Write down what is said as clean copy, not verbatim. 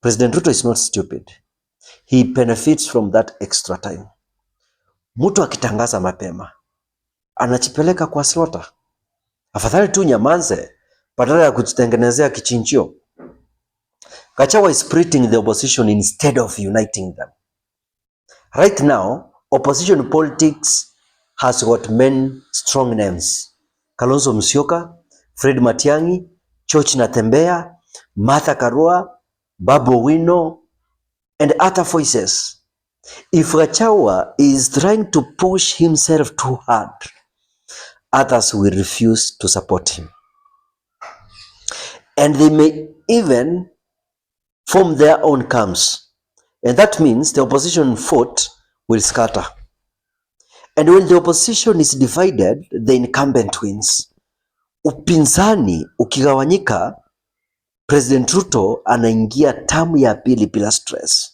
President Ruto is not stupid. He benefits from that extra time. Mtu akitangaza mapema anachipeleka kwa slaughter. Afadhali tu nyamanze badala ya kujitengenezea kichinjio. Gachagua is splitting the opposition instead of uniting them. Right now, opposition politics has got many strong names. Kalonzo Musyoka, Fred Matiang'i, George Natembeya, Martha Karua, Babu Owino, and other voices. If Gachagua is trying to push himself too hard, others will refuse to support him. And they may even form their own camps. And that means the opposition vote will scatter. And when the opposition is divided, the incumbent wins. Upinzani ukigawanyika, President Ruto anaingia tamu ya pili bila stress.